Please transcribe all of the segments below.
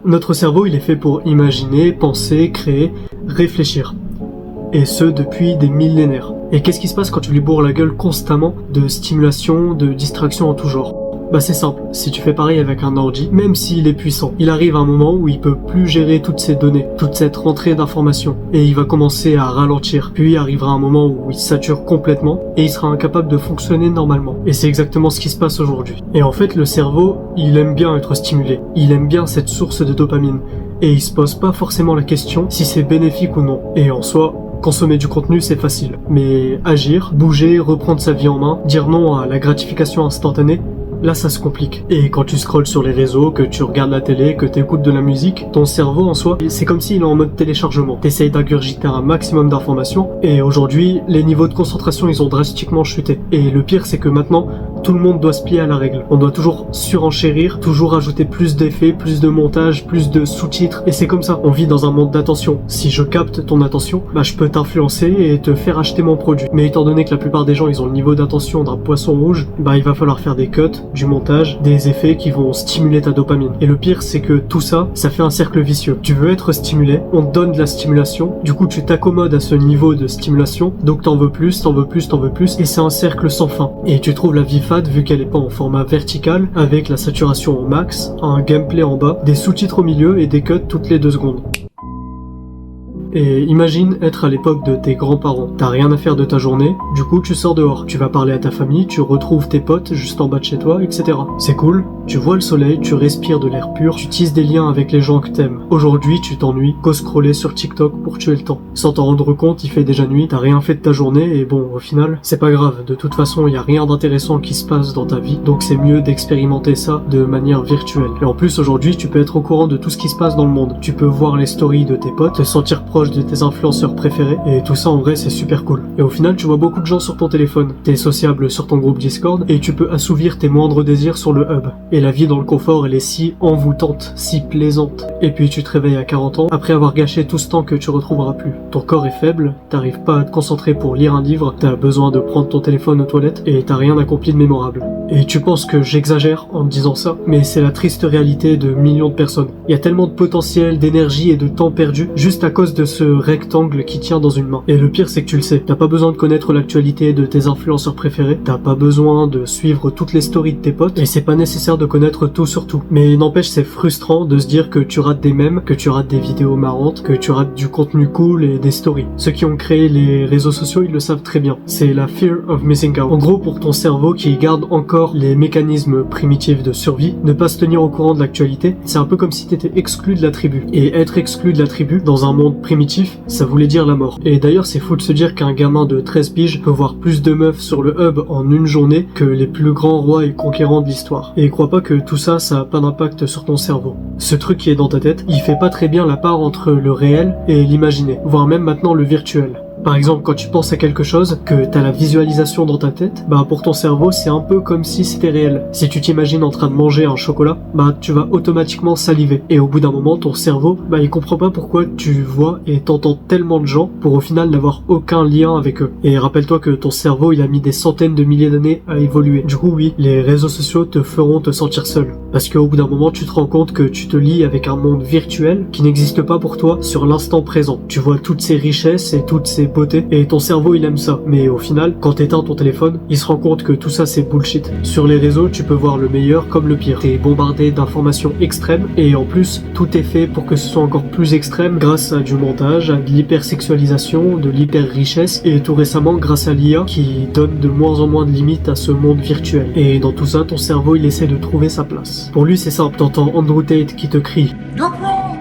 Notre cerveau, il est fait pour imaginer, penser, créer, réfléchir. Et ce, depuis des millénaires. Et qu'est-ce qui se passe quand tu lui bourres la gueule constamment de stimulation, de distraction en tout genre? Bah c'est simple, si tu fais pareil avec un ordi, même s'il est puissant, il arrive un moment où il peut plus gérer toutes ces données, toute cette rentrée d'informations, et il va commencer à ralentir. Puis arrivera un moment où il sature complètement, et il sera incapable de fonctionner normalement. Et c'est exactement ce qui se passe aujourd'hui. Et en fait, le cerveau, il aime bien être stimulé, il aime bien cette source de dopamine, et il se pose pas forcément la question si c'est bénéfique ou non. Et en soi, consommer du contenu, c'est facile. Mais agir, bouger, reprendre sa vie en main, dire non à la gratification instantanée, là ça se complique. Et quand tu scrolles sur les réseaux, que tu regardes la télé, que tu écoutes de la musique, ton cerveau en soi, c'est comme s'il est en mode téléchargement. T'essayes d'ingurgiter un maximum d'informations, et aujourd'hui, les niveaux de concentration ils ont drastiquement chuté. Et le pire c'est que maintenant, tout le monde doit se plier à la règle. On doit toujours surenchérir, toujours ajouter plus d'effets, plus de montage, plus de sous-titres, et c'est comme ça. On vit dans un monde d'attention. Si je capte ton attention, bah je peux t'influencer et te faire acheter mon produit. Mais étant donné que la plupart des gens ils ont le niveau d'attention d'un poisson rouge, bah il va falloir faire des cuts, du montage, des effets qui vont stimuler ta dopamine. Et le pire, c'est que tout ça, ça fait un cercle vicieux. Tu veux être stimulé, on te donne de la stimulation, du coup tu t'accommodes à ce niveau de stimulation, donc t'en veux plus, t'en veux plus, t'en veux plus, et c'est un cercle sans fin. Et tu trouves la vie fade vu qu'elle est pas en format vertical, avec la saturation au max, un gameplay en bas, des sous-titres au milieu et des cuts toutes les 2 secondes. Et imagine être à l'époque de tes grands-parents. T'as rien à faire de ta journée, du coup tu sors dehors. Tu vas parler à ta famille, tu retrouves tes potes juste en bas de chez toi, etc. C'est cool, tu vois le soleil, tu respires de l'air pur, tu tisses des liens avec les gens que t'aimes. Aujourd'hui tu t'ennuies qu'au scroller sur TikTok pour tuer le temps. Sans t'en rendre compte, il fait déjà nuit, t'as rien fait de ta journée et bon, au final, c'est pas grave. De toute façon, y a rien d'intéressant qui se passe dans ta vie, donc c'est mieux d'expérimenter ça de manière virtuelle. Et en plus aujourd'hui, tu peux être au courant de tout ce qui se passe dans le monde. Tu peux voir les stories de tes potes, te sentir proche de tes influenceurs préférés, et tout ça en vrai c'est super cool. Et au final tu vois beaucoup de gens sur ton téléphone, t'es sociable sur ton groupe Discord, et tu peux assouvir tes moindres désirs sur le hub. Et la vie dans le confort elle est si envoûtante, si plaisante. Et puis tu te réveilles à 40 ans, après avoir gâché tout ce temps que tu retrouveras plus. Ton corps est faible, t'arrives pas à te concentrer pour lire un livre, t'as besoin de prendre ton téléphone aux toilettes, et t'as rien accompli de mémorable. Et tu penses que j'exagère en te disant ça, mais c'est la triste réalité de millions de personnes. Il y a tellement de potentiel, d'énergie et de temps perdu juste à cause de ce rectangle qui tient dans une main. Et le pire c'est que tu le sais, t'as pas besoin de connaître l'actualité de tes influenceurs préférés, t'as pas besoin de suivre toutes les stories de tes potes, et c'est pas nécessaire de connaître tout sur tout. Mais n'empêche c'est frustrant de se dire que tu rates des mèmes, que tu rates des vidéos marrantes, que tu rates du contenu cool et des stories. Ceux qui ont créé les réseaux sociaux ils le savent très bien, c'est la fear of missing out. En gros pour ton cerveau qui garde encore les mécanismes primitifs de survie, ne pas se tenir au courant de l'actualité, c'est un peu comme si t'étais exclu de la tribu. Et être exclu de la tribu dans un monde primitif, ça voulait dire la mort. Et d'ailleurs c'est fou de se dire qu'un gamin de 13 piges peut voir plus de meufs sur le hub en une journée que les plus grands rois et conquérants de l'histoire. Et crois pas que tout ça, ça a pas d'impact sur ton cerveau. Ce truc qui est dans ta tête, il fait pas très bien la part entre le réel et l'imaginé, voire même maintenant le virtuel. Par exemple, quand tu penses à quelque chose, que t'as la visualisation dans ta tête, bah pour ton cerveau c'est un peu comme si c'était réel. Si tu t'imagines en train de manger un chocolat, bah tu vas automatiquement saliver. Et au bout d'un moment, ton cerveau, bah il comprend pas pourquoi tu vois et t'entends tellement de gens pour au final n'avoir aucun lien avec eux. Et rappelle-toi que ton cerveau il a mis des centaines de milliers d'années à évoluer. Du coup oui, les réseaux sociaux te feront te sentir seul. Parce qu'au bout d'un moment, tu te rends compte que tu te lies avec un monde virtuel qui n'existe pas pour toi sur l'instant présent. Tu vois toutes ces richesses et toutes ces beautés, et ton cerveau il aime ça. Mais au final, quand t'éteins ton téléphone, il se rend compte que tout ça c'est bullshit. Sur les réseaux, tu peux voir le meilleur comme le pire. T'es bombardé d'informations extrêmes, et en plus, tout est fait pour que ce soit encore plus extrême grâce à du montage, à de l'hypersexualisation, de l'hyper-richesse, et tout récemment grâce à l'IA qui donne de moins en moins de limites à ce monde virtuel. Et dans tout ça, ton cerveau il essaie de trouver sa place. Pour lui c'est simple, t'entends Andrew Tate qui te crie You're broke!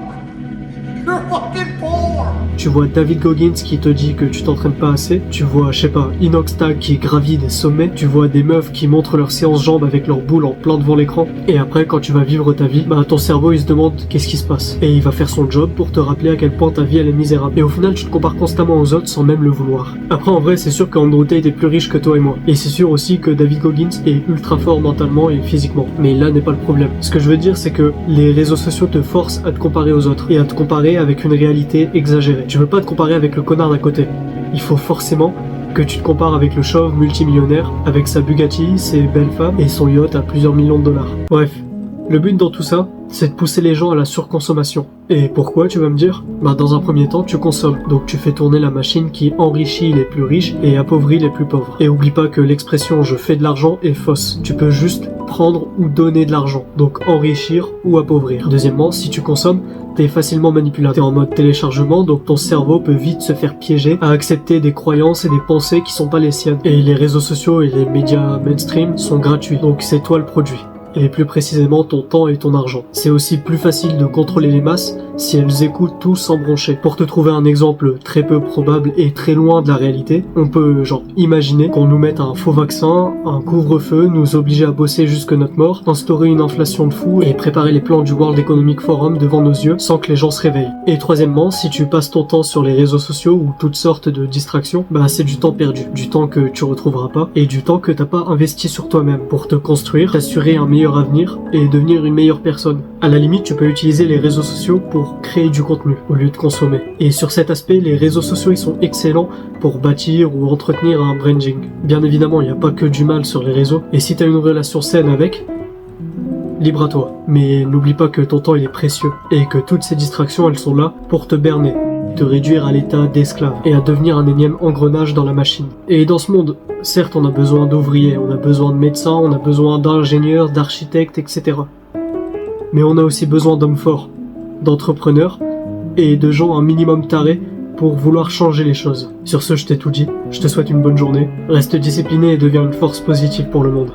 You're fucking poor! Tu vois David Goggins qui te dit que tu t'entraînes pas assez. Tu vois, je sais pas, Inoxtag qui gravit des sommets. Tu vois des meufs qui montrent leurs séances jambes avec leurs boules en plein devant l'écran. Et après, quand tu vas vivre ta vie, bah ton cerveau il se demande qu'est-ce qui se passe. Et il va faire son job pour te rappeler à quel point ta vie elle est misérable. Et au final, tu te compares constamment aux autres sans même le vouloir. Après, en vrai, c'est sûr qu'Andrew Tate est plus riche que toi et moi. Et c'est sûr aussi que David Goggins est ultra fort mentalement et physiquement. Mais là n'est pas le problème. Ce que je veux dire, c'est que les réseaux sociaux te forcent à te comparer aux autres. Et à te comparer avec une réalité exagérée. Tu veux pas te comparer avec le connard d'à côté. Il faut forcément que tu te compares avec le chauve multimillionnaire, avec sa Bugatti, ses belles femmes et son yacht à plusieurs millions de dollars. Bref, Le but dans tout ça, c'est de pousser les gens à la surconsommation. Et pourquoi, tu vas me dire? Dans un premier temps, tu consommes. Donc tu fais tourner la machine qui enrichit les plus riches et appauvrit les plus pauvres. Et oublie pas que l'expression je fais de l'argent est fausse. Tu peux juste prendre ou donner de l'argent. Donc enrichir ou appauvrir. Deuxièmement, si tu consommes, t'es facilement manipulable. T'es en mode téléchargement, donc ton cerveau peut vite se faire piéger à accepter des croyances et des pensées qui sont pas les siennes. Et les réseaux sociaux et les médias mainstream sont gratuits. Donc c'est toi le produit. Et plus précisément ton temps et ton argent. C'est aussi plus facile de contrôler les masses si elles écoutent tout sans broncher. Pour te trouver un exemple très peu probable et très loin de la réalité, on peut imaginer qu'on nous mette un faux vaccin, un couvre-feu, nous obliger à bosser jusque notre mort, instaurer une inflation de fou et préparer les plans du World Economic Forum devant nos yeux sans que les gens se réveillent. Et troisièmement, si tu passes ton temps sur les réseaux sociaux ou toutes sortes de distractions, c'est du temps perdu, du temps que tu retrouveras pas et du temps que t'as pas investi sur toi-même pour te construire, t'assurer un meilleur avenir et devenir une meilleure personne. À la limite, tu peux utiliser les réseaux sociaux pour créer du contenu au lieu de consommer. Et sur cet aspect, les réseaux sociaux ils sont excellents pour bâtir ou entretenir un branding. Bien évidemment, il n'y a pas que du mal sur les réseaux et si tu as une relation saine avec, libre à toi. Mais n'oublie pas que ton temps il est précieux et que toutes ces distractions elles sont là pour te berner, te réduire à l'état d'esclave et à devenir un énième engrenage dans la machine. Et dans ce monde, certes on a besoin d'ouvriers, on a besoin de médecins, on a besoin d'ingénieurs, d'architectes, etc. Mais on a aussi besoin d'hommes forts, d'entrepreneurs et de gens un minimum tarés pour vouloir changer les choses. Sur ce, je t'ai tout dit, je te souhaite une bonne journée, reste discipliné et deviens une force positive pour le monde.